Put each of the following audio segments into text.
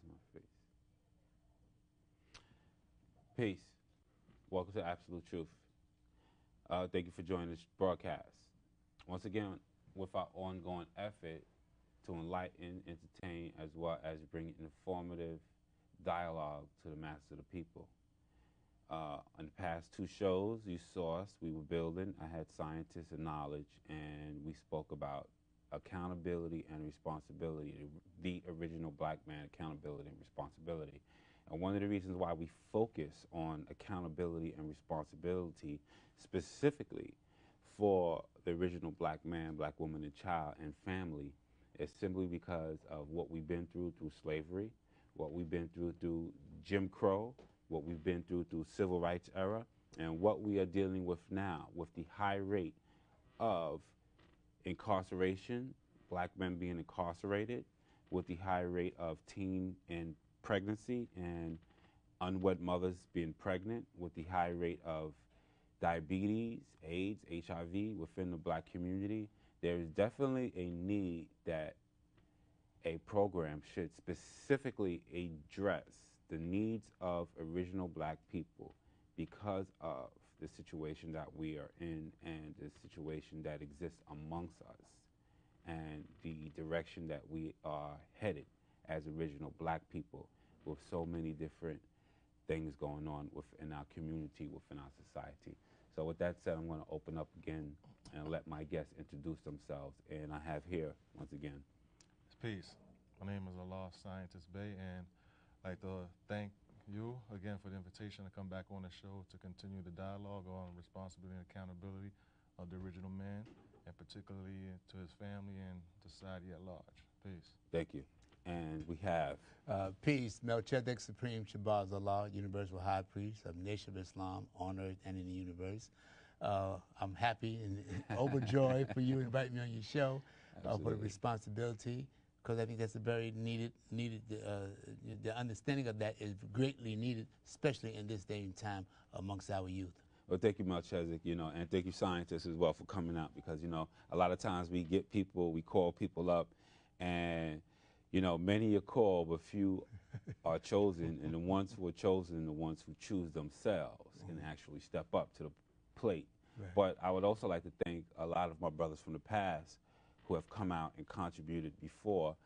my face. Peace. Welcome to Absolute Truth. Thank you for joining this broadcast. Once again, with our ongoing effort to enlighten, entertain, as well as bring informative dialogue to the masses of the people. On the past two shows, you saw us, we were building. I had scientists and knowledge, and we spoke about accountability and responsibility, the original black man accountability and responsibility. And one of the reasons why we focus on accountability and responsibility specifically for the original black man, black woman, and child and family is simply because of what we've been through slavery, what we've been through Jim Crow, what we've been through civil rights era, and what we are dealing with now with the high rate of incarceration, black men being incarcerated, with the high rate of teen and pregnancy and unwed mothers being pregnant, with the high rate of diabetes, AIDS, HIV within the black community. There is definitely a need that a program should specifically address the needs of original black people because of the situation that we are in and the situation that exists amongst us and the direction that we are headed as original black people with so many different things going on within our community, within our society. So with that said, I'm going to open up again and let my guests introduce themselves. And I have here, once again. Peace. My name is Allah Scientist Bay, and I'd like to thank you again for the invitation to come back on the show to continue the dialogue on responsibility and accountability of the original man, and particularly to his family and society at large. Peace. Thank you. And we have... Peace. Melchizedek Supreme Shabazz Allah, Universal High Priest of Nation of Islam on earth and in the universe. I'm happy and overjoyed for you inviting me on your show for the responsibility, because I think that's a very needed, the understanding of that is greatly needed, especially in this day and time amongst our youth. Well, thank you, Melchizedek, and thank you, scientists, as well, for coming out, because, a lot of times we call people up, and, many are called, but few are chosen, and the ones who are chosen, the ones who choose themselves, can actually step up to the plate. Right. But I would also like to thank a lot of my brothers from the past who have come out and contributed before.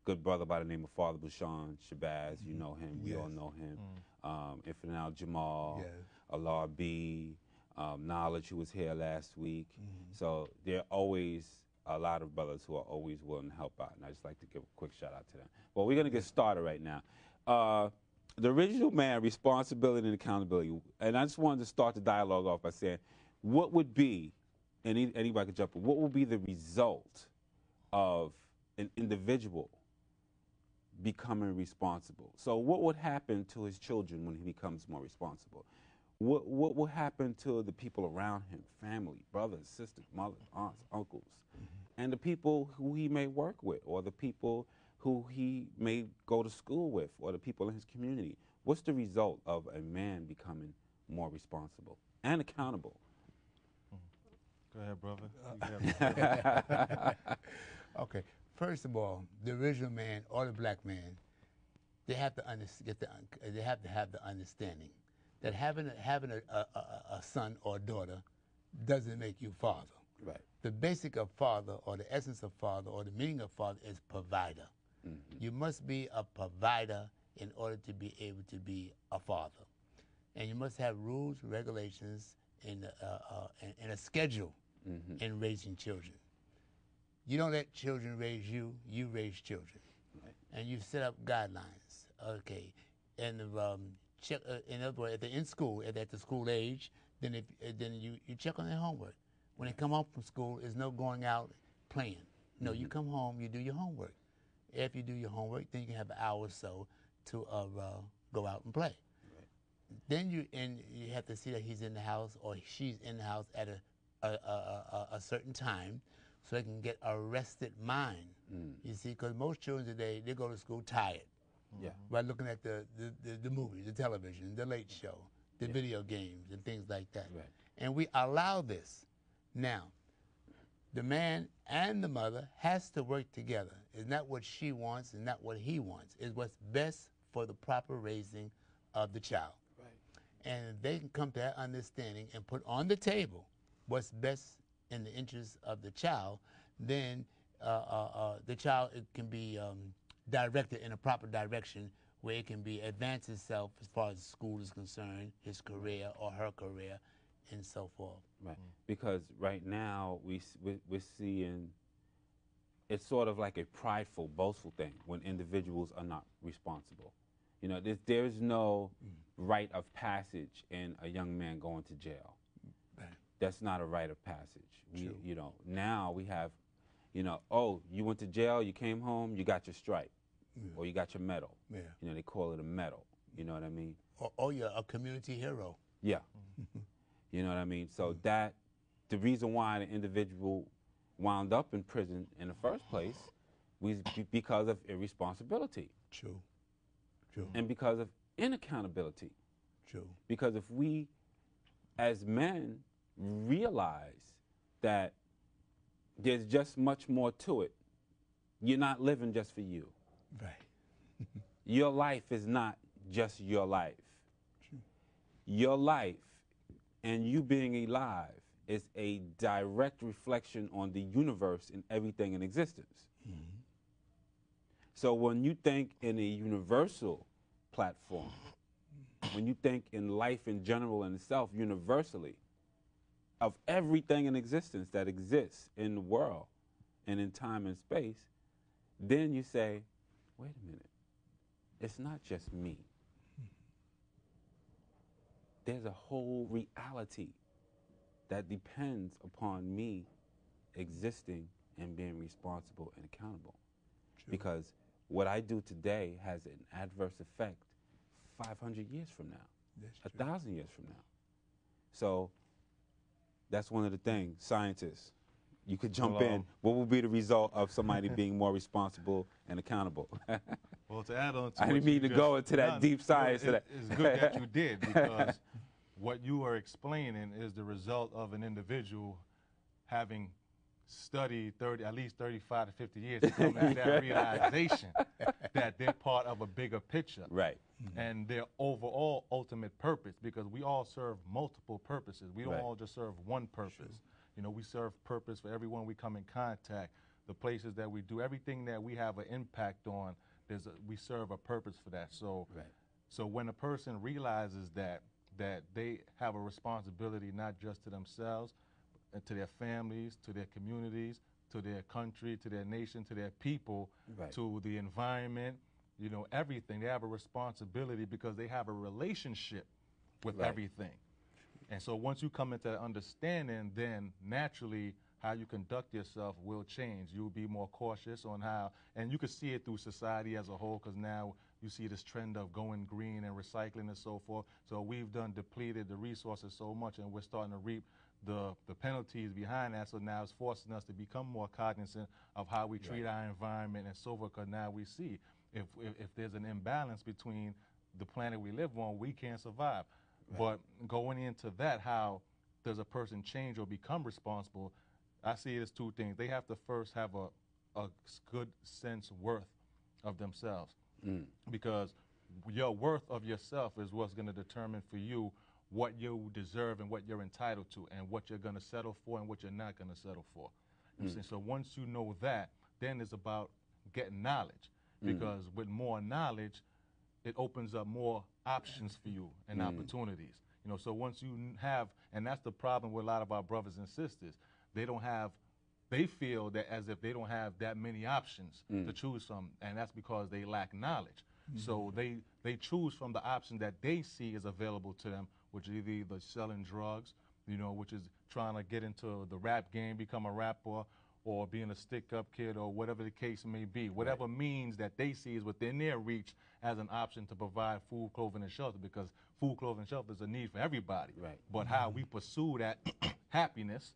Good brother by the name of Father Bashan Shabazz, you know him, we all know him. Infinite Jamal, Allah B, Knowledge, who was here last week. So there are always a lot of brothers who are always willing to help out, and I just like to give a quick shout out to them. Well, we're gonna get started right now. The original man, responsibility and accountability, and I just wanted to start the dialogue off by saying, what would be, and anybody could jump in, what would be the result of an individual becoming responsible? So what would happen to his children when he becomes more responsible? What will happen to the people around him, family, brothers, sisters, mothers, aunts, uncles, and the people who he may work with, or the people who he may go to school with, or the people in his community? What's the result of a man becoming more responsible and accountable? Go ahead, brother. Okay. First of all, the original man or the black man, they have to have the understanding that having a son or a daughter doesn't make you father. Right. The basic of father, or the essence of father, or the meaning of father is provider. You must be a provider in order to be able to be a father. And you must have rules, regulations, and a schedule in raising children. You don't let children raise you, you raise children. Right. And you set up guidelines, okay. And check, in other words, if they're in school, if they're at the school age, then you check on their homework. When they come home from school, there's no going out playing. No, you come home, you do your homework. If you do your homework, then you can have an hour or so to go out and play. Right. Then you have to see that he's in the house or she's in the house at a certain time, so they can get a rested mind. You see, because most children today, they go to school tired. By looking at the movies, the television, the late show, the video games, and things like that. Right. And we allow this. Now, the man and the mother has to work together. It's not what she wants and not what he wants. It's what's best for the proper raising of the child. Right. And if they can come to that understanding and put on the table what's best in the interest of the child, then the child it can be directed in a proper direction where it can be advance itself as far as school is concerned, his career or her career, and so forth. Right. Because right now we're seeing it's sort of like a prideful, boastful thing when individuals are not responsible. You know, there's no rite of passage in a young man going to jail. Right. That's not a rite of passage. True. You know, now we have, you know, oh, you went to jail, you came home, you got your stripe, or you got your medal. Yeah. You know, they call it a medal. You know what I mean? Or you're a community hero. Yeah. You know what I mean? So that, the reason why the individual wound up in prison in the first place was because of irresponsibility. True. True. And because of inaccountability. True. Because if we, as men, realize that there's just much more to it, you're not living just for you. Right. Your life is not just your life. True. Your life and you being alive is a direct reflection on the universe and everything in existence. Mm-hmm. So when you think in a universal platform, when you think in life in general and itself universally, of everything in existence that exists in the world and in time and space, then you say, wait a minute, it's not just me. There's a whole reality that depends upon me existing and being responsible and accountable. True. Because what I do today has an adverse effect 500 years from now, That's true. 1,000 years from now. So that's one of the things, scientists, you could jump in. What will be the result of somebody being more responsible and accountable? Well, to add on to I didn't mean to go into that deep science. It's good that you did, because what you are explaining is the result of an individual having studied at least 35 to 50 years to come to that realization that they're part of a bigger picture. Right. And their overall ultimate purpose, because we all serve multiple purposes. We don't Right. all just serve one purpose. You know, we serve purpose for everyone we come in contact, the places that we do, everything that we have an impact on, we serve a purpose for that. So, Right. so when a person realizes that they have a responsibility not just to themselves, and to their families, to their communities, to their country, to their nation, to their people, Right. to the environment, you know, everything. They have a responsibility because they have a relationship with Right. everything. And so once you come into that understanding, then naturally how you conduct yourself will change. You'll be more cautious on how, and you can see it through society as a whole, because now you see this trend of going green and recycling and so forth. So we've depleted the resources so much, and we're starting to reap the penalties behind that. So now it's forcing us to become more cognizant of how we treat our environment and so forth, because now we see if there's an imbalance between the planet we live on, we can't survive. Right. But going into that, how does a person change or become responsible? I see it as two things. They have to first have a good sense worth of themselves, because your worth of yourself is what's going to determine for you what you deserve and what you're entitled to, and what you're going to settle for and what you're not going to settle for. So once you know that, then it's about getting knowledge, because with more knowledge, it opens up more options for you and opportunities. You know, so once you have, and that's the problem with a lot of our brothers and sisters, they feel that as if they don't have that many options to choose from, and that's because they lack knowledge. So they choose from the option that they see is available to them, which is either selling drugs, you know, which is trying to get into the rap game, become a rapper, or being a stick-up kid, or whatever the case may be. Whatever means that they see is within their reach as an option to provide food, clothing, and shelter, because food, clothing, and shelter is a need for everybody. Right. But how we pursue that happiness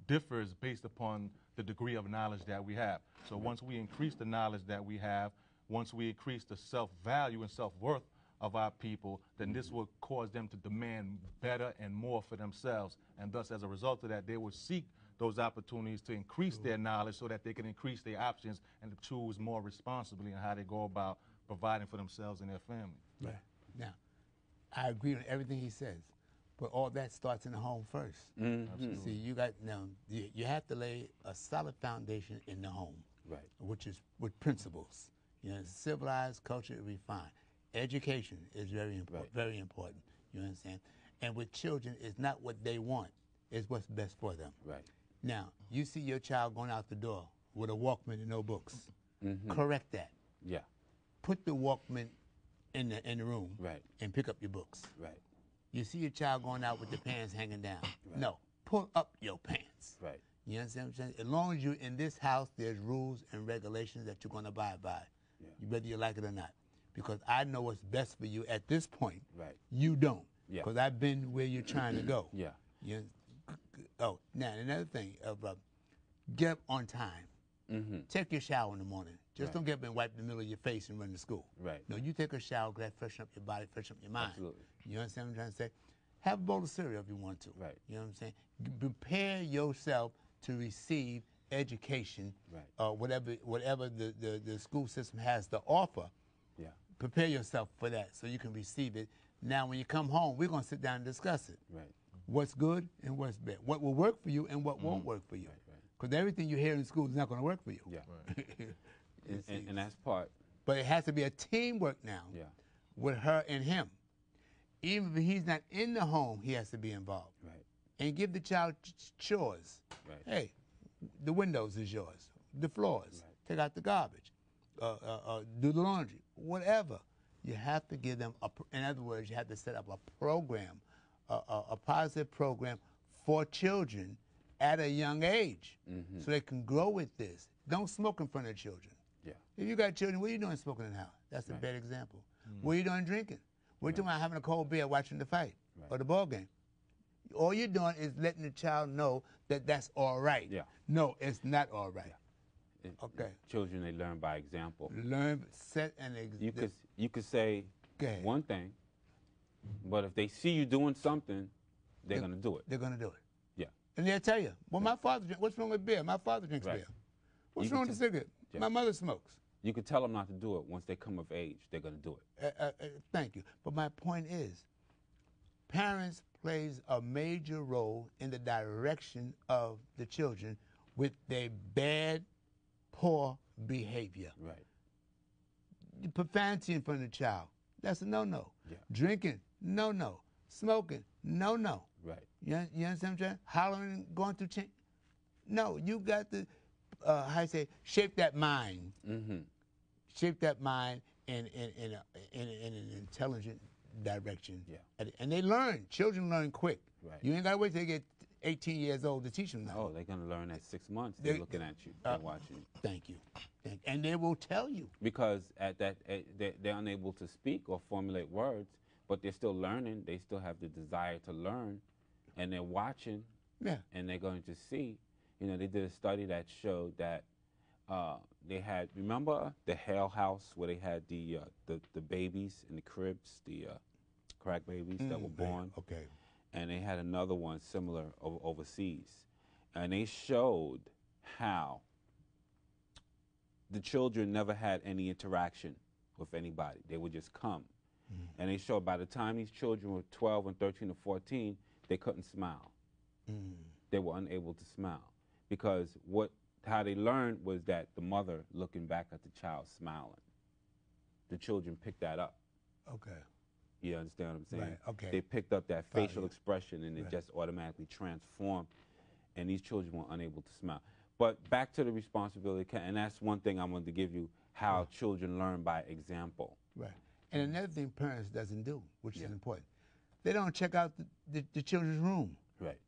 differs based upon the degree of knowledge that we have. So once we increase the knowledge that we have, once we increase the self-value and self-worth of our people, then this will cause them to demand better and more for themselves. And thus, as a result of that, they will seek those opportunities to increase their knowledge so that they can increase their options and to choose more responsibly in how they go about providing for themselves and their family. Right. Now, I agree with everything he says, but all that starts in the home first. See, you have to lay a solid foundation in the home, Right. which is with principles. Civilized, culture, refined. Education is very important. Right. Very important. You understand? And with children, it's not what they want; it's what's best for them. Right. Now, you see your child going out the door with a Walkman and no books. Correct that. Yeah. Put the Walkman in the room. Right. And pick up your books. Right. You see your child going out with the pants hanging down. Right. No, pull up your pants. Right. You understand what I'm saying? As long as you're in this house, there's rules and regulations that you're going to abide by, whether you like it or not. Because I know what's best for you at this point. Right. You don't. Yeah. Because I've been where you're trying to go. Yeah. Oh, now another thing, get up on time. Take your shower in the morning. Just don't get up and wipe the middle of your face and run to school. Right. No, you take a shower, that freshen up your body, freshen up your mind. Absolutely. You understand what I'm trying to say? Have a bowl of cereal if you want to. Right. You know what I'm saying? Prepare yourself to receive education, Right. Whatever the school system has to offer. Yeah. Prepare yourself for that so you can receive it. Now, when you come home, we're going to sit down and discuss it. Right. What's good and what's bad. What will work for you and what won't work for you. Because everything you hear in school is not going to work for you. Yeah. Right. and that's part. But it has to be a teamwork now with her and him. Even if he's not in the home, he has to be involved. Right. And give the child chores. Right. Hey, the windows is yours. The floors. Right. Take out the garbage. Do the laundry. Whatever. You have to give them, in other words, you have to set up a program, a positive program for children at a young age so they can grow with this. Don't smoke in front of children. Yeah. If you got children, what are you doing smoking in the house? That's a bad example. What are you doing drinking? We're talking about having a cold beer watching the fight or the ball game. All you're doing is letting the child know that that's all right. Yeah. No, it's not all right. Okay. Children, they learn by example. Learn, set an example. You could say one thing, but if they see you doing something, they're going to do it. They're going to do it. Yeah. And they'll tell you, well, my father drinks. What's wrong with beer? My father drinks beer. What's wrong with the cigarette? Yeah. My mother smokes. You can tell them not to do it. Once they come of age, they're going to do it. Thank you. But my point is, parents plays a major role in the direction of the children with their bad, poor behavior. Right. Profanity in front of the child, that's a no-no. Yeah. Drinking, no-no. Smoking, no-no. Right. You understand what I'm saying? Hollering, going through change. No, you got to, shape that mind. Shape that mind in an intelligent direction. Yeah. And they learn. Children learn quick. Right. You ain't got to wait till they get 18 years old to teach them that. Oh, they're going to learn at 6 months. They're looking at you. They're watching you. Thank you. And they will tell you. Because they're unable to speak or formulate words, but they're still learning. They still have the desire to learn, and they're watching. Yeah. And they're going to see. You know, they did a study that showed that they had, remember the Hale House where they had the babies in the cribs, the crack babies that were born? Okay. And they had another one similar overseas. And they showed how the children never had any interaction with anybody. They would just come. And they showed by the time these children were 12 and 13 or 14, they couldn't smile. They were unable to smile. Because how they learned was that the mother looking back at the child smiling. The children picked that up. Okay. You understand what I'm saying? Right, okay. They picked up that Follow facial you. expression and it just automatically transformed, and these children were unable to smile. But back to the responsibility, and that's one thing I wanted to give you, how children learn by example. Right. And another thing parents doesn't do, which is important, they don't check out the children's room. Right.